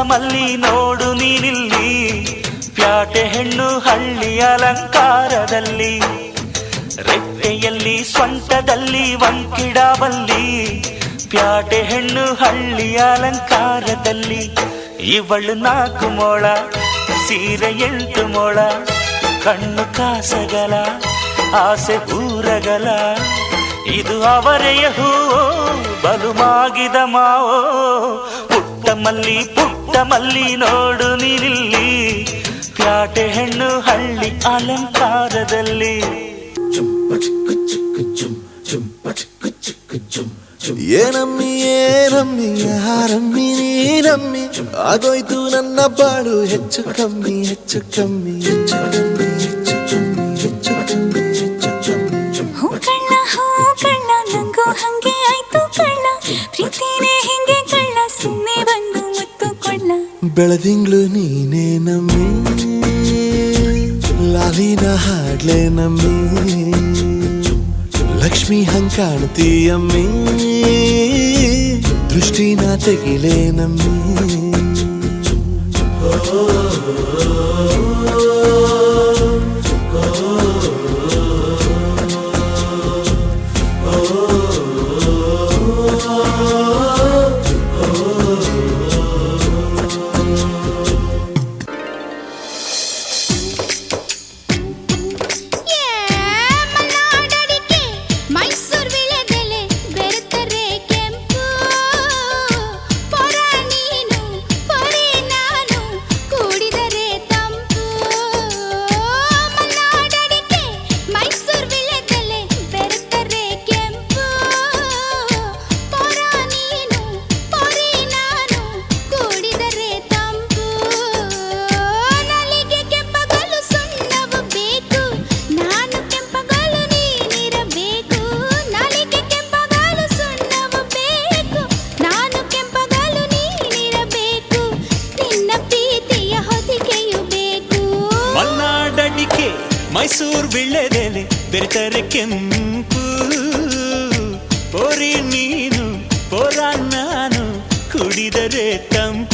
ಮಲ್ಲಿ ನೋಡು ನೀನಿಲ್ಲಿ, ಪ್ಯಾಟೆ ಹೆಣ್ಣು ಹಳ್ಳಿ ಅಲಂಕಾರದಲ್ಲಿ, ರೆಟ್ಟೆಯಲ್ಲಿ ಸೊಂಟದಲ್ಲಿ ವಂಕಿಡಬಲ್ಲಿ, ಪ್ಯಾಟೆ ಹೆಣ್ಣು ಹಳ್ಳಿ ಅಲಂಕಾರದಲ್ಲಿ. ಇವಳು 4 ಮೊಳ ಸೀರೆ 8 ಮೊಳ, ಕಣ್ಣು ಕಾಸಗಲ ಆಸೆ ಊರಗಲ, ಇದು ಅವರೆಯ ಹೂವೋ ಬಲು ಮಾಗಿದ ಮಾವೋ. ಪುಟ್ಟ ಮಲ್ಲಿ ನೋಡು ನೀನಿಲ್ಲಿ, ಪ್ಯಾಟೆ ಹೆಣ್ಣು ಹಳ್ಳಿ ಅಲಂಕಾರದಲ್ಲಿ. ಏನಮ್ಮಿ ಏನಮ್ಮಿ ಯಾರಮ್ಮಿ ನೀನಮ್ಮಿ, ಆಗೋಯ್ತು ನನ್ನ ಬಾಳು ಹೆಚ್ಚು ಕಮ್ಮಿ ಹೆಚ್ಚು ಕಮ್ಮಿ ಹೆಚ್ಚು ಕಮ್ಮಿ ಹೆಚ್ಚು ಕಮ್ಮಿ ಹೆಚ್ಚು ಕಮ್ಮಿ ಹೆಚ್ಚು ಕಮ್ಮಿ. ಹೂ ಕಳ್ಳ ನಂಗೂ ಹಂಗೆ ಆಯ್ತು ಕಳ್ಳ, ಪ್ರೀತಿನೇ ಹಿಂಗೆ ಕಳ್ಳ, ಸುಮ್ಮನೆ ಬಂದು ಮುತ್ತು ಕೊಳ್ಳ. ಬೆಳದಿಂಗ್ಳು ನೀನೇ ನಮ್ಮಿ, ಲಾಲಿನ ಹಾಡ್ಲೆ ನಮ್ಮಿ, ಲಕ್ಷ್ಮಿ ಹಂಗ್ ಕಾಣ್ತೀಯಮ್ಮಿ, ದೃಷ್ಟಿನ ತೆಗಿಲೇ ನಮ್ಮಿ. ಮೈಸೂರು ವಿಳ್ಳೆದೆಲೆ ಬೆರೆತರೆ ಕೆಂಪು, ಪೋರಿ ನೀನು ಪೋರ ನಾನು ಕುಡಿದರೆ ತಂಪು.